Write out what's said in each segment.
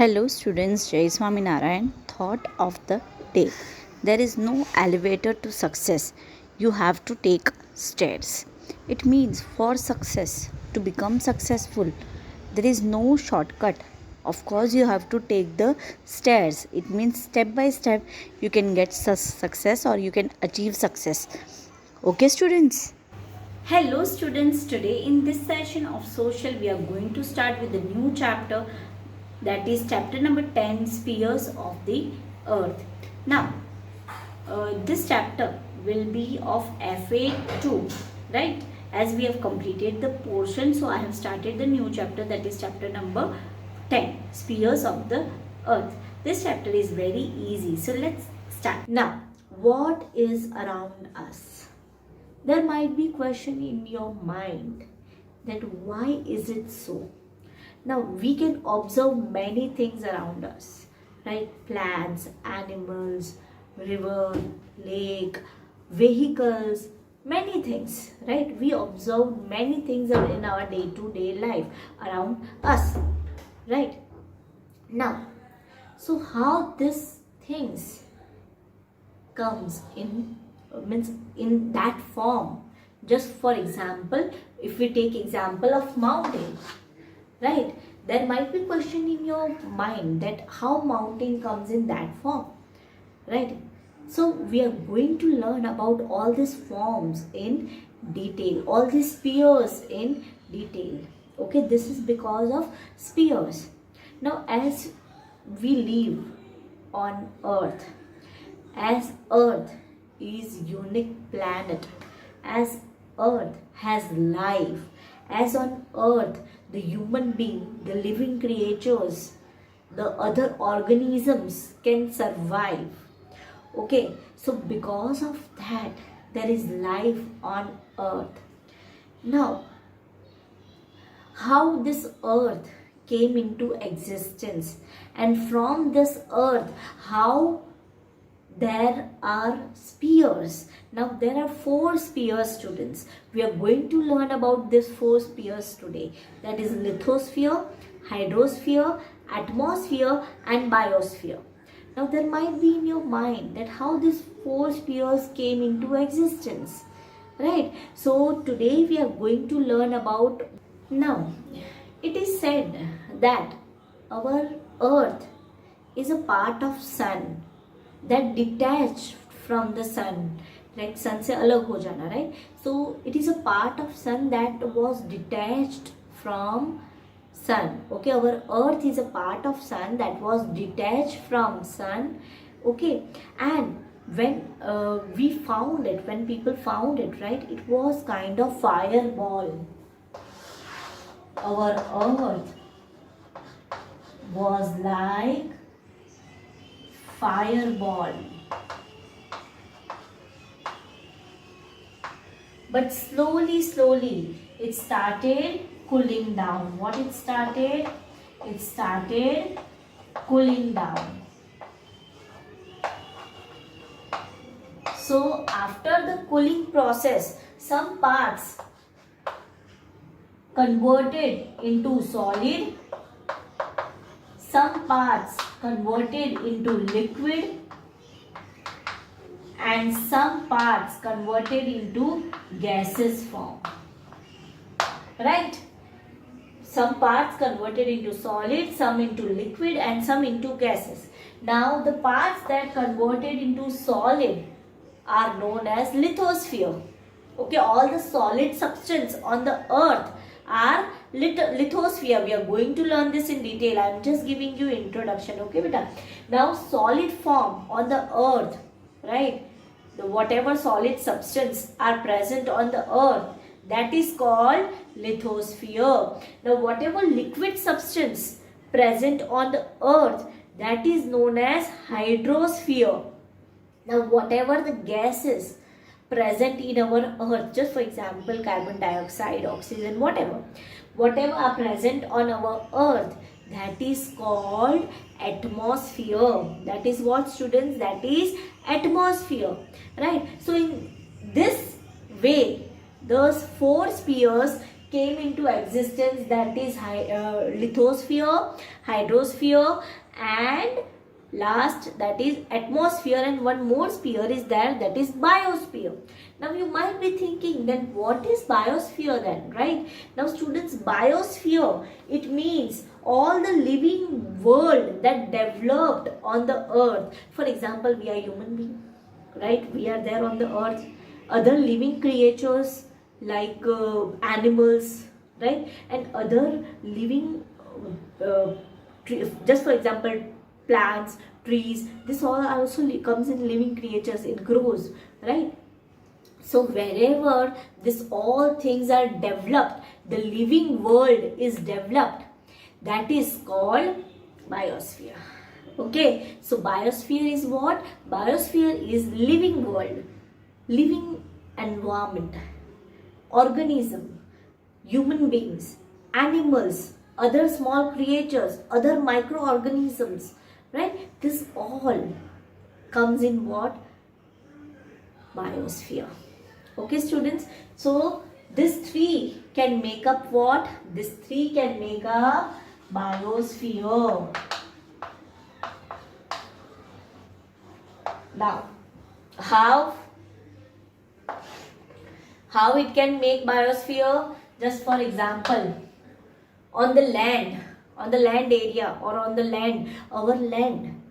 Hello students, Jai Swaminarayan. Thought of the day. There is no elevator to success. You have to take stairs. It means for success, to become successful, there is no shortcut. Of course, you have to take the stairs. It means step by step you can get success or you can achieve success. Okay, students? Hello students, today in this session of social we are going to start with a new chapter, that is chapter number 10, spheres of the earth. Now this chapter will be of FA2, right? As we have completed the portion, so I have started the new chapter, that is chapter number 10, spheres of the earth. This chapter is very easy, so let's start. Now, what is around us? There might be question in your mind that why is it so? Now we can observe many things around us, right? Plants, animals, river, lake, vehicles, many things, right? We observe many things in our day-to-day life around us, right? Now, so how these things comes in means in that form. Just for example, if we take example of mountain, right, there might be question in your mind that how mountain comes in that form, right? So we are going to learn about all these forms in detail, all these spheres in detail. Okay, this is because of spheres. Now as we live on earth, as earth is unique planet, as earth has life, as on earth the human being, the living creatures, the other organisms can survive. Okay, so because of that there is life on earth. Now how this earth came into existence, and from this earth how there are spheres. Now there are 4 spheres, students. We are going to learn about these 4 spheres today, that is lithosphere, hydrosphere, atmosphere and biosphere. Now there might be in your mind that how these 4 spheres came into existence, right? So today we are going to learn about. Now it is said that our earth is a part of sun, that detached from the sun, like sun se alag ho jana, right? So it is a part of sun that was detached from sun. Okay, our earth is a part of sun that was detached from sun. Okay, and when we found it, when people found it, right, it was kind of fireball. Our earth was like fireball, but slowly it started cooling down. What it started? It started cooling down. So after the cooling process, some parts converted into solid, some parts converted into liquid, and some parts converted into gaseous form, right? Some parts converted into solid, some into liquid and some into gases. Now the parts that converted into solid are known as lithosphere. Okay, all the solid substance on the earth are lithosphere. We are going to learn this in detail. I am just giving you introduction. Okay, beta. Now solid form on the earth, right? The whatever solid substance are present on the earth, that is called lithosphere. Now whatever liquid substance present on the earth, that is known as hydrosphere. Now whatever the gases present in our earth, just for example carbon dioxide, oxygen, whatever are present on our earth, that is called atmosphere. That is what, students? That is atmosphere, right? So in this way those 4 spheres came into existence, that is lithosphere, hydrosphere, and last, that is atmosphere, and one more sphere is there, that is biosphere. Now you might be thinking, then what is biosphere then, right? Now students, biosphere, it means all the living world that developed on the earth. For example, we are human being, right? We are there on the earth. Other living creatures like animals, right? And other living just for example, plants, trees, this all also comes in living creatures, it grows, right? So wherever this all things are developed, the living world is developed, that is called biosphere. Okay, so biosphere is what? Biosphere is living world, living environment, organism, human beings, animals, other small creatures, other microorganisms, right? This all comes in what? Biosphere. Okay students, so this three can make up what? This three can make up biosphere. Now how it can make biosphere? Just for example, on the land area, or on the land, our land,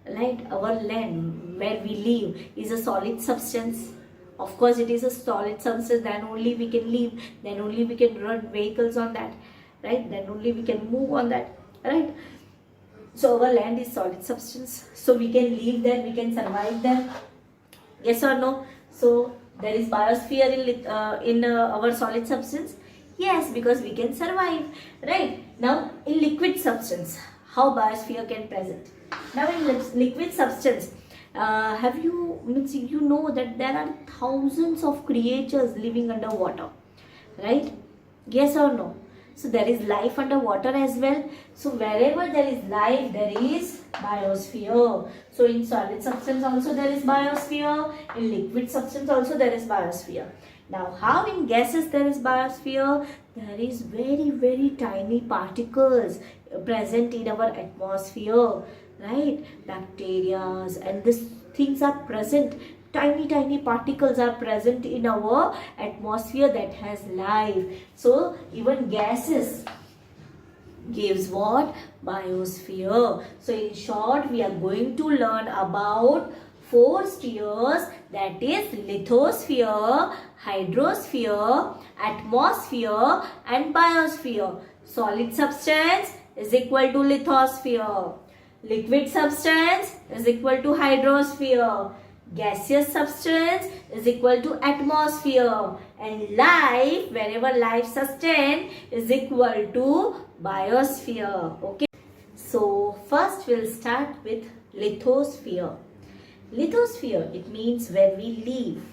right? Our land where we live is a solid substance. Of course it is a solid substance, then only we can live, then only we can run vehicles on that, right? Then only we can move on that, right? So our land is solid substance, so we can live there, we can survive there. Yes or no? So there is biosphere in our solid substance. Yes, because we can survive, right? Now in liquid substance, how biosphere can present? Now in liquid substance, have you, means you know that there are thousands of creatures living underwater, right? Yes or no? So there is life underwater as well. So wherever there is life, there is biosphere. So in solid substance also there is biosphere. In liquid substance also there is biosphere. Now how in gases there is biosphere? There is very, very tiny particles present in our atmosphere, right? Bacteria and these things are present. Tiny particles are present in our atmosphere that has life. So even gases gives what? Biosphere. So in short, we are going to learn about 4 spheres, that is lithosphere, hydrosphere, atmosphere and biosphere. Solid substance is equal to lithosphere. Liquid substance is equal to hydrosphere. Gaseous substance is equal to atmosphere, and life, wherever life sustained, is equal to biosphere. Okay, so first we'll start with lithosphere. Lithosphere, it means where we live.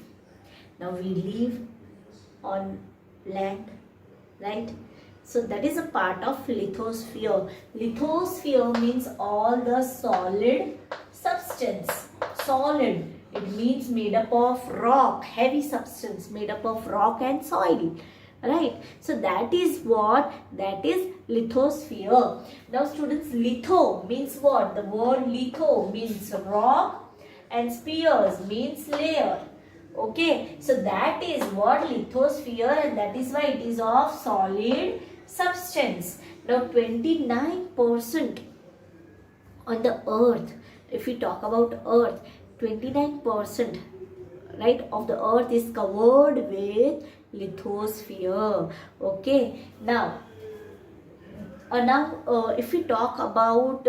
Now we live on land, right? So that is a part of lithosphere. Lithosphere means all the solid substance. Solid, it means made up of rock, heavy substance made up of rock and soil, right? So that is what? That is lithosphere. Now students, litho means what? The word litho means rock and spheres means layer. Okay, so that is what lithosphere, and that is why it is of solid substance. Now 29% on the earth, if we talk about earth, 29%, right, of the earth is covered with lithosphere. Okay, now if we talk about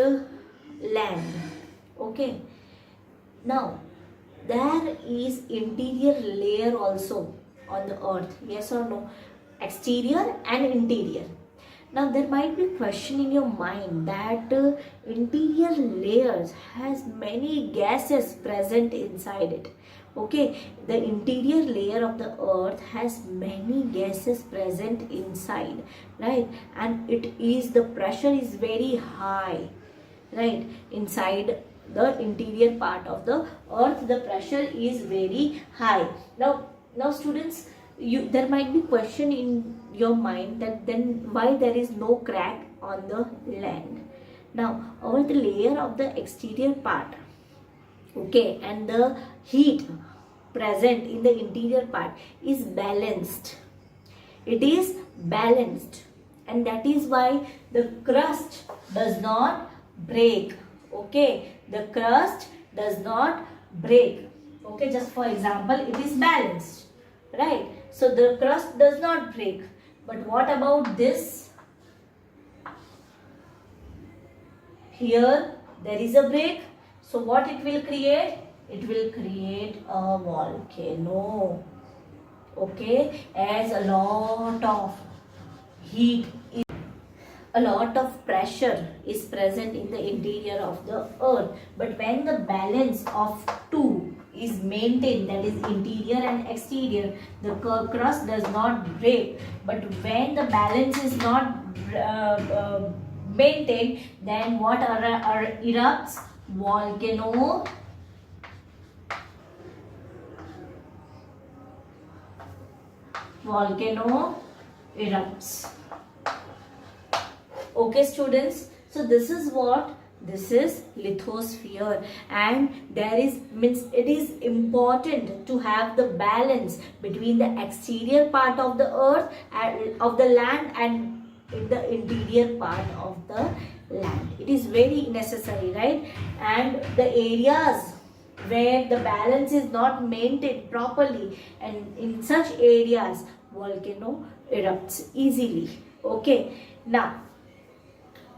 land, okay, now there is interior layer also on the earth. Yes or no? Exterior and interior. Now there might be question in your mind that interior layers has many gases present inside it. Okay, the interior layer of the earth has many gases present inside, right? And it is, the pressure is very high, right? Inside the interior part of the earth, the pressure is very high. Now students, there might be question in your mind that then why there is no crack on the land. Now over the layer of the exterior part, okay, and the heat present in the interior part is balanced. It is balanced, and that is why the crust does not break. Okay, the crust does not break. Okay, just for example, it is balanced, right? So the crust does not break. But what about this? Here there is a break. So what it will create? It will create a volcano. Okay, as a lot of heat, a lot of pressure is present in the interior of the earth. But when the balance of two is maintained, that is interior and exterior, the crust does not break. But when the balance is not maintained, then what erupts? Volcano. Volcano erupts. Okay students, so this is what, this is lithosphere, and there is, means it is important to have the balance between the exterior part of the earth and of the land and in the interior part of the land. It is very necessary, right? And the areas where the balance is not maintained properly, and in such areas volcano erupts easily. Okay, now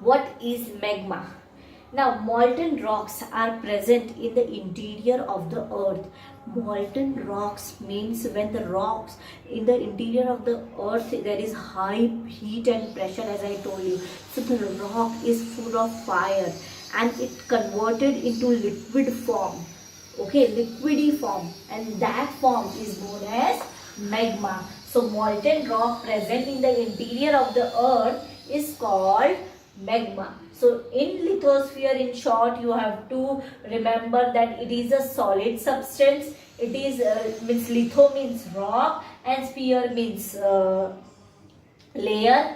what is magma? Now molten rocks are present in the interior of the earth. Molten rocks means when the rocks in the interior of the earth, there is high heat and pressure, as I told you. So the rock is full of fire and it converted into liquid form. Okay, liquidy form, and that form is known as magma. So molten rock present in the interior of the earth is called magma. So in lithosphere, in short, you have to remember that it is a solid substance. It is means litho means rock and sphere means layer.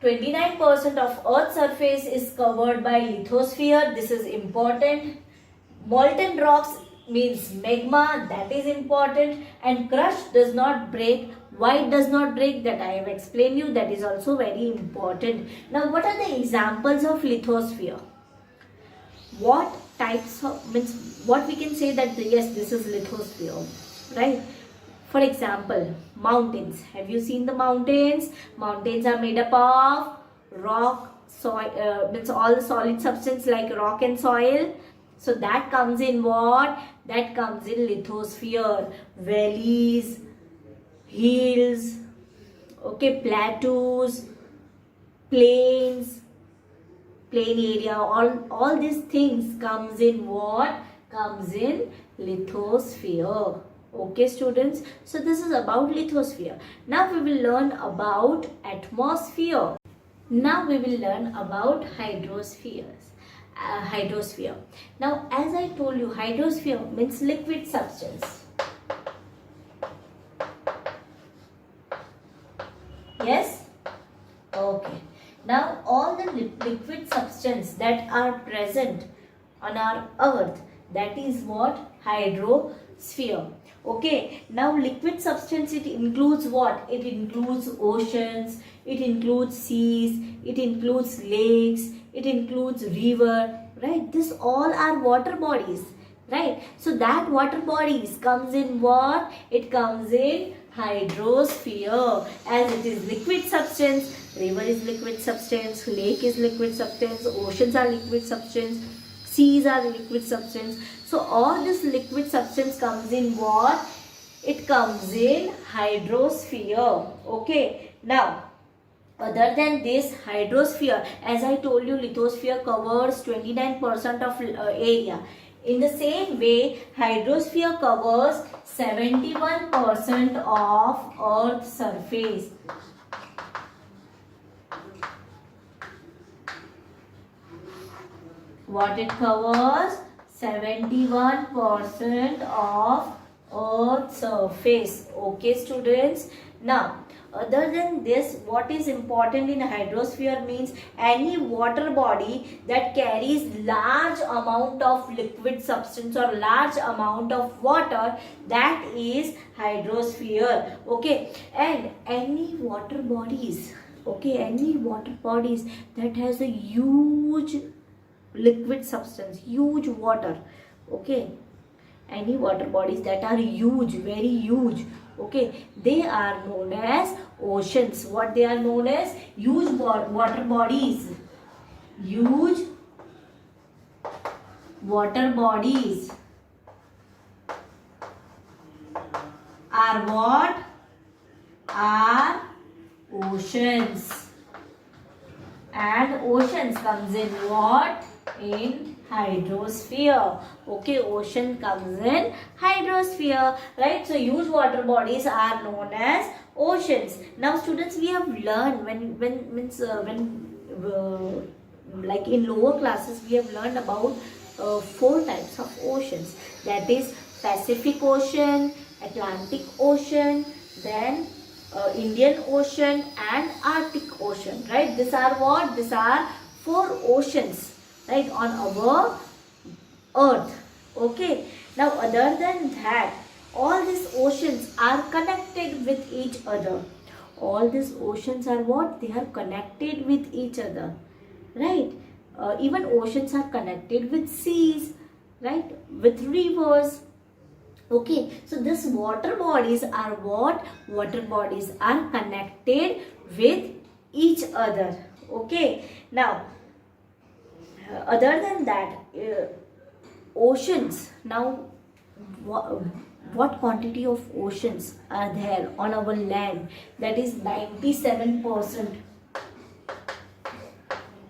29% of earth's surface is covered by lithosphere. This is important. Molten rocks means magma, that is important, and crust does not break. Why it does not break, that I have explained you, that is also very important. Now what are the examples of lithosphere? What types of, means what we can say that yes, this is lithosphere, right? For example, mountains. Have you seen the mountains? Mountains are made up of rock, soil, means all the solid substance like rock and soil. So that comes in what? That comes in lithosphere. Valleys, hills, okay, plateaus, plains, plain area, all these things comes in what? Comes in lithosphere. Okay students, so this is about lithosphere. Now we will learn about atmosphere. Now we will learn about hydrospheres. Hydrosphere. Now as I told you, hydrosphere means liquid substance. Yes? Okay. Now all the liquid substance that are present on our earth, that is what? Hydrosphere. Okay. Now liquid substance, it includes what? It includes oceans, it includes seas, it includes lakes, it includes river, right? This all are water bodies, right? So that water bodies comes in what? It comes in hydrosphere, as it is liquid substance. River is liquid substance, lake is liquid substance, oceans are liquid substance, seas are liquid substance. So all this liquid substance comes in what? It comes in hydrosphere. Okay. Now other than this hydrosphere, as I told you, lithosphere covers 29% of area. In the same way, hydrosphere covers 71% of Earth's surface. What it covers? 71% of Earth's surface. Okay, students. Now, other than this, what is important in hydrosphere means any water body that carries large amount of liquid substance or large amount of water, that is hydrosphere. Okay, and any water bodies, okay, any water bodies that has a huge liquid substance, huge water, okay, any water bodies that are huge, very huge, okay, they are known as oceans. What they are known as? Huge water bodies. Huge water bodies are what? Are oceans. And oceans comes in what? In hydrosphere. Okay, ocean comes in hydrosphere, right? So huge water bodies are known as oceans. Now students, we have learned like in lower classes we have learned about 4 types of oceans, that is Pacific Ocean, Atlantic Ocean, then Indian Ocean and Arctic Ocean, right? These are what? These are 4 oceans, right, on our earth. Okay, now other than that, all these oceans are connected with each other. All these oceans are what? They are connected with each other, right? Even oceans are connected with seas, right, with rivers. Okay, so these water bodies are what? Water bodies are connected with each other. Okay, now other than that, oceans. Now, what quantity of oceans are there on our land? That is 97%.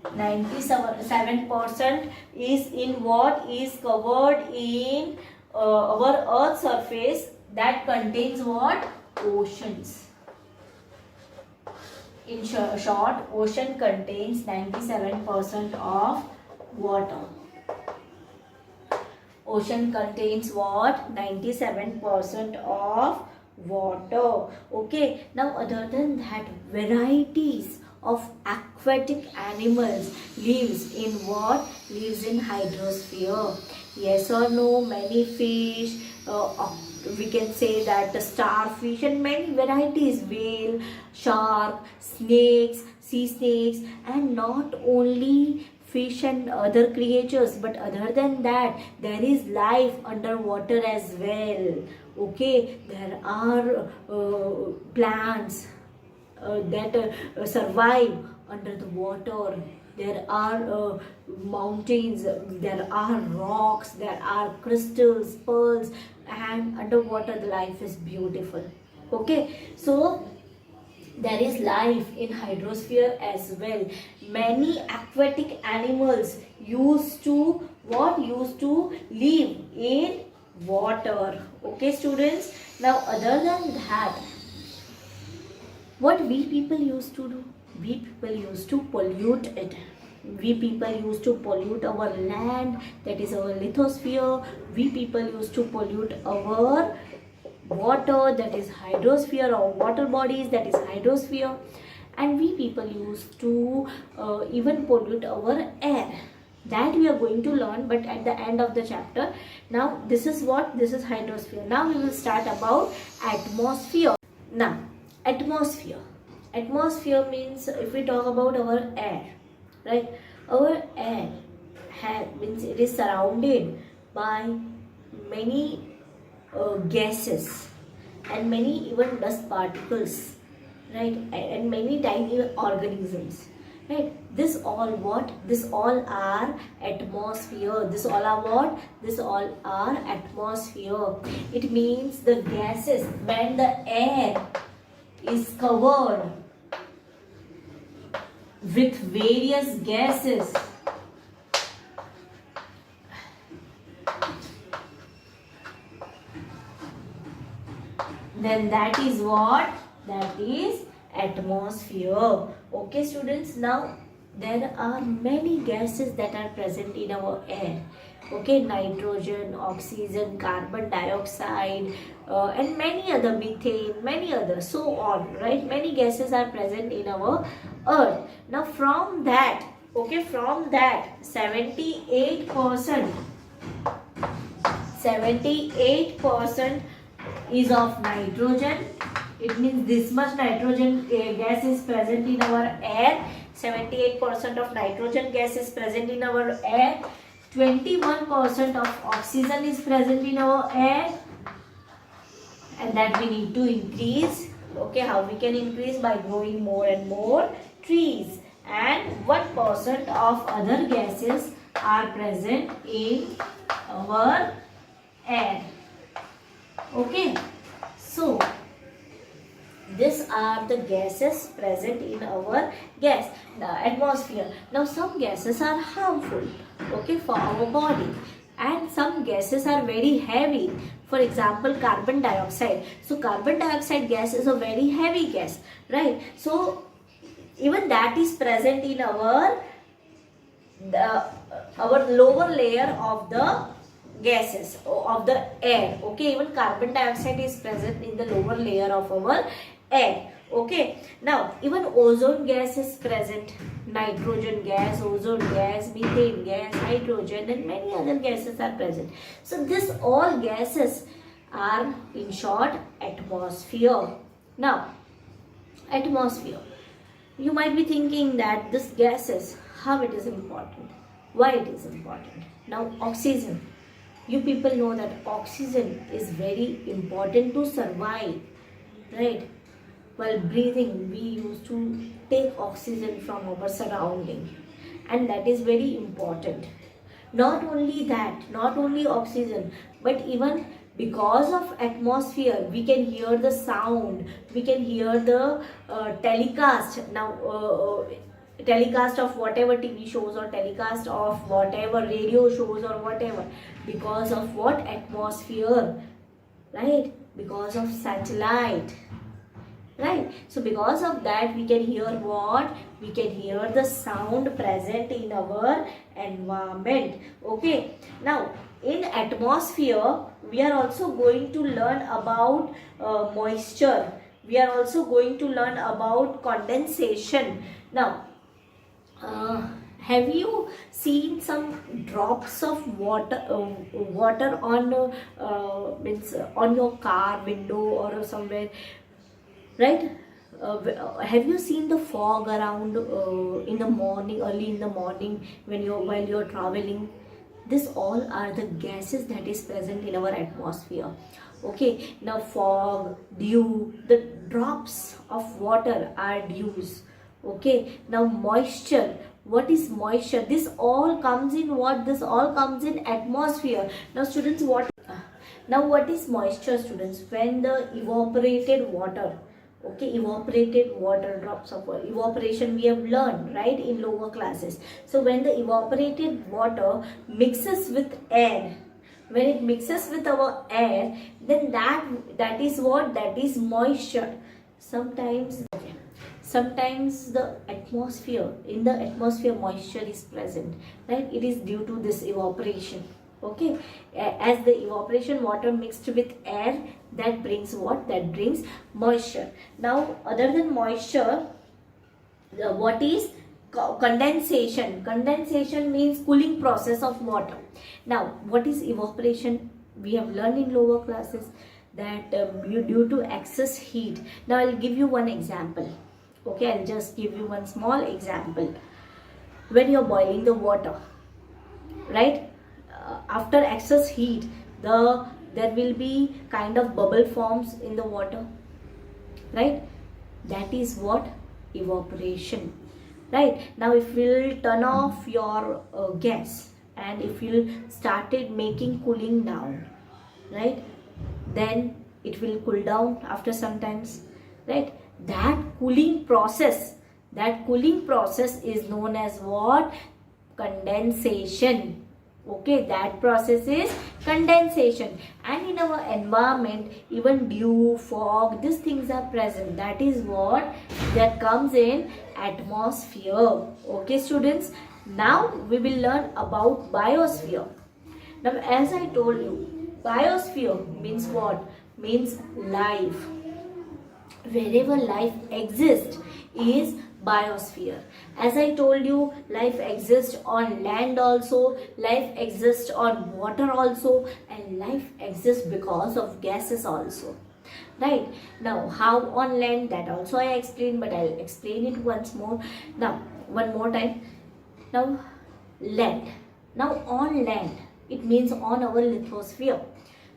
97% is in what? Is covered in our earth surface, that contains what? Oceans. In short, ocean contains 97% of water. Ocean contains what? 97% of water. Okay, now other than that, varieties of aquatic animals lives in what? Lives in hydrosphere. Yes or no? Many fish, we can say that the starfish and many varieties, whale, shark, snakes, sea snakes, and not only fish and other creatures, but other than that, there is life underwater as well. Okay, there are plants that survive under the water. There are mountains, there are rocks, there are crystals, pearls, and underwater the life is beautiful. Okay, so there is life in hydrosphere as well. Many aquatic animals used to what? Used to live in water. Okay, students. Now, other than that, what we people used to do? We people used to pollute it. We people used to pollute our land, that is our lithosphere. We people used to pollute our water, that is hydrosphere, or water bodies, that is hydrosphere. And we people used to even pollute our air, that we are going to learn but at the end of the chapter. Now this is what? This is hydrosphere. Now we will start about atmosphere. Now atmosphere means, if we talk about our air, right, our air means it is surrounded by many gases and many even dust particles, right, and many tiny organisms, right. This all what? This all are atmosphere. This all are what? This all are atmosphere. It means the gases, when the air is covered with various gases, then that is what? That is atmosphere. Okay, students. Now there are many gases that are present in our air. Okay, nitrogen, oxygen, carbon dioxide, and many other, methane, many others, so on, right? Many gases are present in our earth. Now from that, okay, from that 78% is of nitrogen. It means this much nitrogen gas is present in our air. 78% of nitrogen gas is present in our air. 21% of oxygen is present in our air, and that we need to increase. Okay, how we can increase? By growing more and more trees. And 1% of other gases are present in our air. Okay, so these are the gases present in our atmosphere. Now some gases are harmful, okay, for our body, and some gases are very heavy. For example, carbon dioxide. So carbon dioxide gas is a very heavy gas, right? So even that is present in our lower layer of the gases of the air. Okay, even carbon dioxide is present in the lower layer of our air. Okay, now even ozone gas is present. Nitrogen gas, ozone gas, methane gas, hydrogen, and many other gases are present. So this all gases are, in short, atmosphere. Now atmosphere, you might be thinking that this gases, how it is important, why it is important. Now oxygen, you people know that oxygen is very important to survive, right? While breathing, we used to take oxygen from our surrounding, and that is very important. Not only that, not only oxygen, but even because of atmosphere, we can hear the sound, we can hear the telecast. Now telecast of whatever TV shows, or telecast of whatever radio shows, or whatever, because of what? Atmosphere, right? Because of satellite, right? So because of that, we can hear what? We can hear the sound present in our environment. Okay, now in atmosphere, we are also going to learn about moisture. We are also going to learn about condensation. Now have you seen some drops of water on your car window or somewhere, right? Have you seen the fog around in the morning, early in the morning, while you're traveling? This all are the gases that is present in our atmosphere. Okay, now fog, dew, the drops of water are dews. Okay, now moisture, what is moisture? This all comes in what? This all comes in atmosphere. Now students, what is moisture, students? When the evaporated water, okay, evaporated water, drops of water, evaporation we have learned, right, in lower classes. So when the evaporated water mixes with air, when it mixes with our air, then that is what? That is moisture. Sometimes the atmosphere, in the atmosphere moisture is present, right? It is due to this evaporation. Okay, as the evaporation water mixed with air, that brings what? That brings moisture. Now other than moisture, what is condensation? Condensation means cooling process of water. Now what is evaporation? We have learned in lower classes that due to excess heat. Now I'll give you one example. Okay, I'll just give you one small example. When you're boiling the water, right, after excess heat, there will be kind of bubble forms in the water, right? That is what? Evaporation, right? Now if we'll turn off your gas, and if you'll started making cooling down, right, then it will cool down after some times, right? That cooling process is known as what? Condensation. Okay, that process is condensation. And in our environment, even dew, fog, these things are present. That is what that comes in atmosphere. Okay, students. Now we will learn about biosphere. Now, as I told you, biosphere means what? Means life. Wherever life exists is biosphere. As I told you, life exists on land also, life exists on water also, and life exists because of gases also. Right? Now, how on land, that also I explained, but I'll explain it once more. Now, one more time. Now, land. Now, on land, it means on our lithosphere.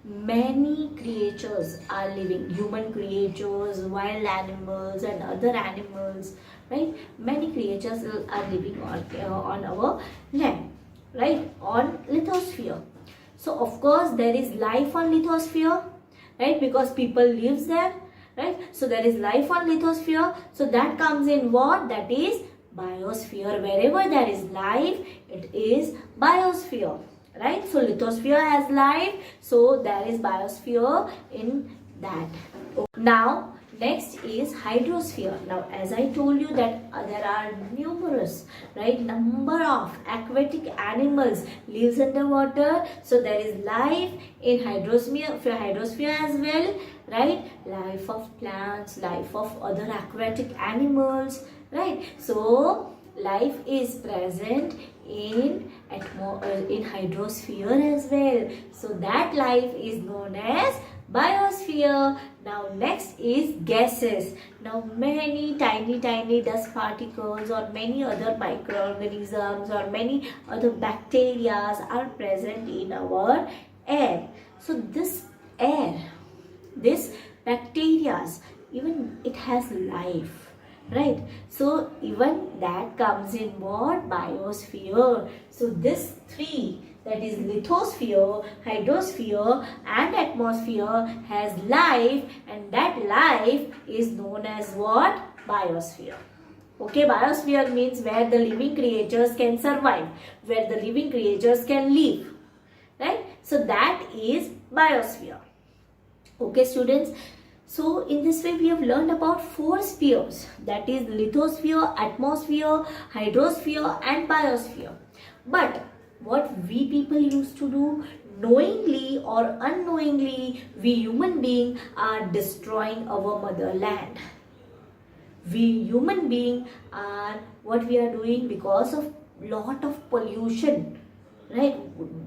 Many creatures are living, human creatures, wild animals, and other animals, right? Many creatures are living on our land, right? On lithosphere. So, of course, there is life on lithosphere, right? Because people lives there, right? So, there is life on lithosphere. So, that comes in what? That is biosphere. Wherever there is life, it is biosphere, right? So lithosphere has life, so there is biosphere in that. Now next is hydrosphere. Now as I told you that there are numerous, right, number of aquatic animals lives underwater, so there is life in hydrosphere as well, right? Life of plants, life of other aquatic animals, right? So life is present in hydrosphere as well, so that life is known as biosphere. Now next is gases. Now many tiny dust particles or many other microorganisms or many other bacteria are present in our air. So this air, this bacteria, even it has life, right? So even that comes in what? Biosphere. So this three, that is lithosphere, hydrosphere and atmosphere, has life, and that life is known as what? Biosphere. Okay, biosphere means where the living creatures can survive, where the living creatures can live, right? So that is biosphere. Okay, students. So in this way we have learned about four spheres, that is lithosphere, atmosphere, hydrosphere and biosphere. But what we people used to do, knowingly or unknowingly, we human beings are destroying our motherland. We human beings are, what we are doing, because of lot of pollution, right?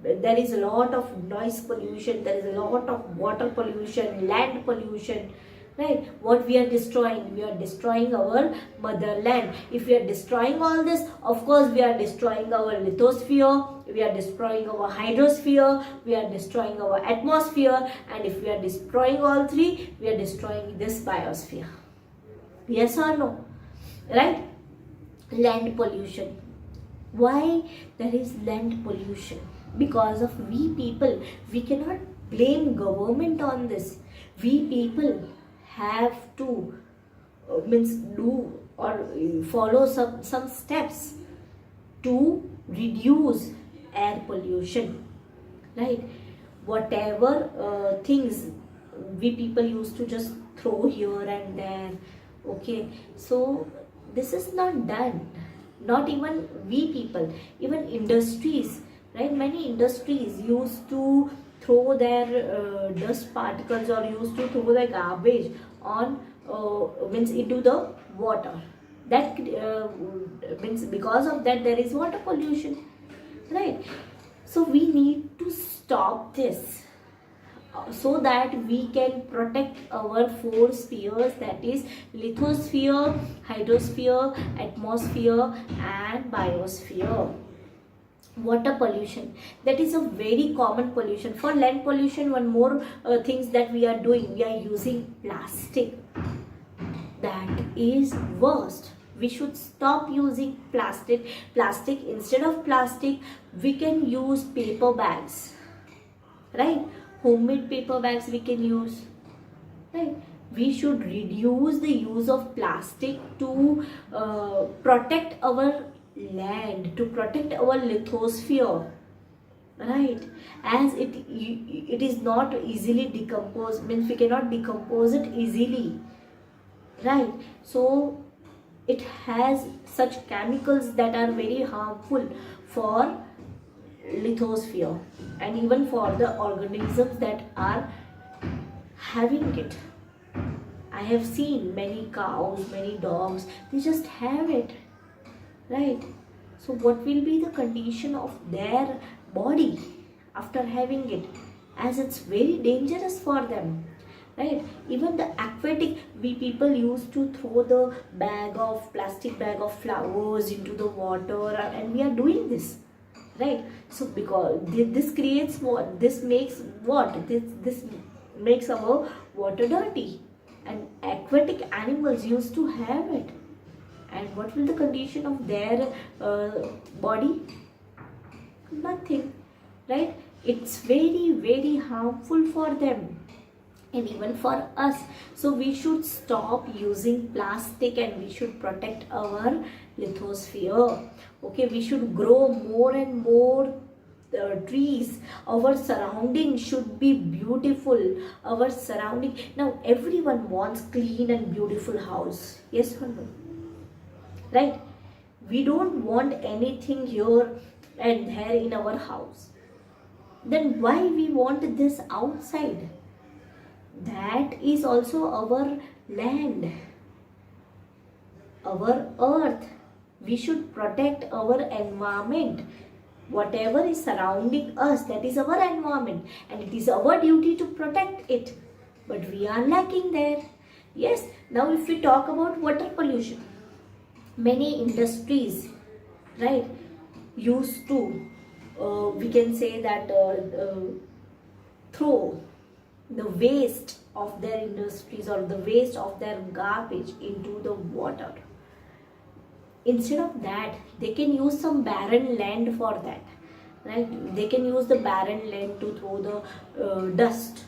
There is a lot of noise pollution, there is a lot of water pollution, land pollution, right? What we are destroying? We are destroying our motherland. If we are destroying all this, of course we are destroying our lithosphere, we are destroying our hydrosphere, we are destroying our atmosphere, and if we are destroying all three, we are destroying this biosphere. Yes or no? Right? Land pollution. Why there is land pollution? Because of we people. We cannot blame government on this. We people have to do or follow some steps to reduce air pollution, right? Whatever things we people used to just throw here and there, okay, so this is not done. Not even we people, even industries, right? Many industries used to throw their dust particles or used to throw their garbage on means into the water. That means because of that there is water pollution, right? So we need to stop this so that we can protect our four spheres, that is lithosphere, hydrosphere, atmosphere and biosphere. Water pollution, that is a very common pollution. For land pollution, one more things that we are doing, we are using plastic. That is worst. We should stop using plastic. Instead of plastic, we can use paper bags, right? Homemade paper bags we can use, right? We should reduce the use of plastic to protect our land, to protect our lithosphere, right? As it is not easily decomposed, means we cannot decompose it easily, right? So it has such chemicals that are very harmful for lithosphere and even for the organisms that are having it. I have seen many cows, many dogs, they just have it, right? So what will be the condition of their body after having it, as it's very dangerous for them, right? Even the aquatic, we people used to throw the plastic bag of flowers into the water, and we are doing this, right? So because this creates what, this makes what, this makes our water dirty, and aquatic animals used to have it, and what will the condition of their body? Nothing, right? It's very very harmful for them and even for us. So we should stop using plastic and we should protect our lithosphere. Okay, we should grow more and more trees. Our surrounding should be beautiful. Our surrounding, now everyone wants clean and beautiful house, yes or no, right? We don't want anything here and there in our house. Then why we want this outside? That is also our land, our earth. We should protect our environment. Whatever is surrounding us, that is our environment, and it is our duty to protect it, but we are lacking there. Yes, now if we talk about water pollution, many industries, right, used to we can say that throw the waste of their industries or the waste of their garbage into the water. Instead of that, they can use some barren land for that, right? They can use the barren land to throw the dust,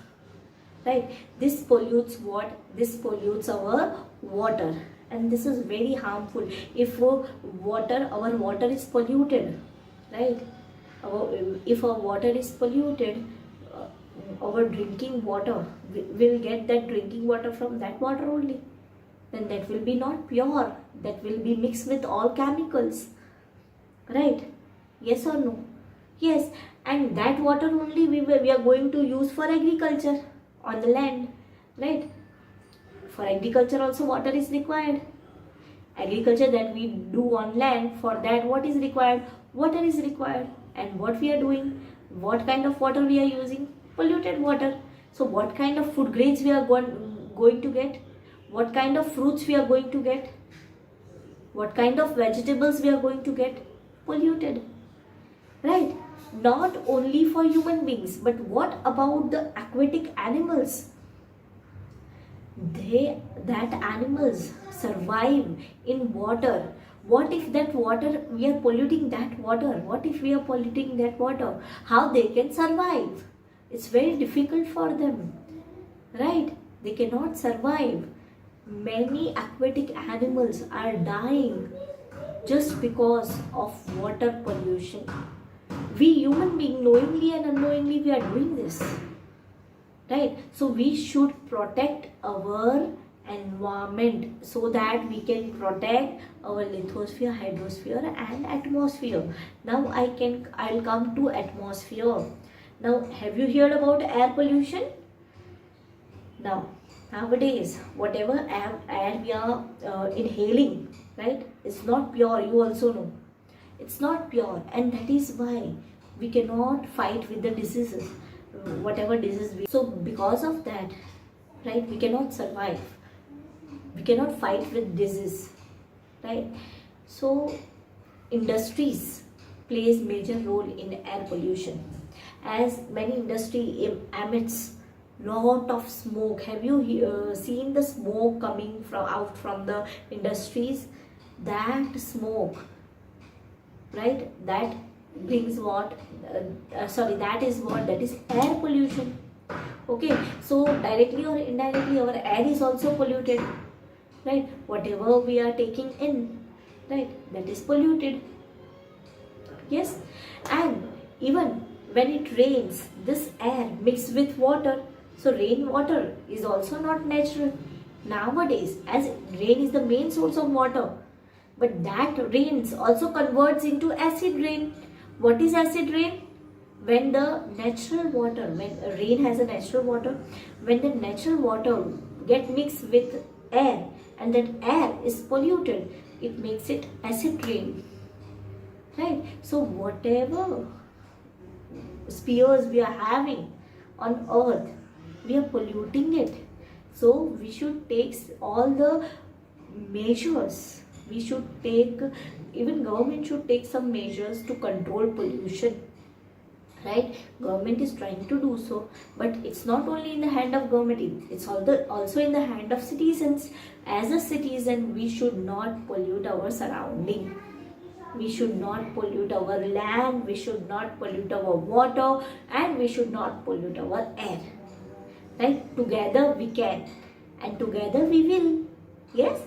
right? This pollutes what? This pollutes our water, and this is very harmful. If our water is polluted, right? If our water is polluted, our drinking water, will get that drinking water from that water only, then that will be not pure, that will be mixed with all chemicals, right? Yes or no? Yes, and that water only we are going to use for agriculture on the land, right? For agriculture also water is required. Agriculture that we do on land, for that what is required? Water is required. And what we are doing? What kind of water we are using? Polluted water. So what kind of food grains we are going to get? What kind of fruits we are going to get? What kind of vegetables we are going to get? Polluted, right? Not only for human beings, but what about the aquatic animals? That animals survive in water. What if that water, we are polluting that water? What if we are polluting that water? How they can survive? It's very difficult for them, right? They cannot survive. Many aquatic animals are dying just because of water pollution. We human beings, knowingly and unknowingly, we are doing this, right? So we should protect our environment so that we can protect our lithosphere, hydrosphere and atmosphere. Now I'll come to atmosphere. Now have you heard about air pollution? Now nowadays whatever air we are inhaling, right, it's not pure. You also know it's not pure, and that is why we cannot fight with the diseases, whatever disease we, so because of that, right, we cannot survive, we cannot fight with disease, right? So industries plays major role in air pollution, as many industry emits lot of smoke. Have you seen the smoke coming out from the industries? That smoke, right, that brings what that is what, that is air pollution. Okay, so directly or indirectly our air is also polluted, right? Whatever we are taking in, right, that is polluted. Yes, and even when it rains, this air mixed with water. So rainwater is also not natural nowadays, as rain is the main source of water, but that rains also converts into acid rain. What is acid rain? When the natural water, when rain has a natural water, when the natural water get mixed with air and that air is polluted, it makes it acid rain, right? So whatever spheres we are having on earth, we are polluting it. So we should take all the measures. We should take, even government should take some measures to control pollution, right? Government is trying to do so, but it's not only in the hand of government, it's also in the hand of citizens. As a citizen, we should not pollute our surrounding. We should not pollute our land, we should not pollute our water, and we should not pollute our air, right? Together we can, and together we will. Yes.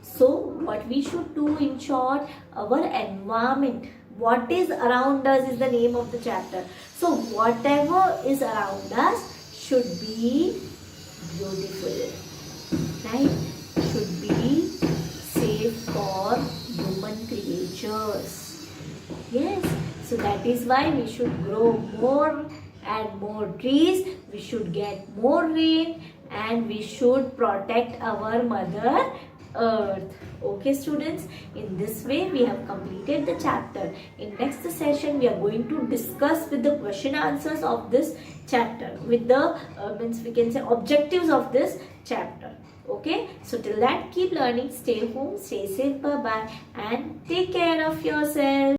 So what we should do, in short, our environment, what is around us is the name of the chapter. So whatever is around us should be beautiful, right? Should be safe for human creatures. Yes. So that is why we should grow more and more trees, we should get more rain, and we should protect our mother earth. Okay students, in this way we have completed the chapter. In next session we are going to discuss with the question answers of this chapter, with the means we can say objectives of this chapter. Okay, so till that, keep learning, stay home, stay safe, bye bye, and take care of yourself.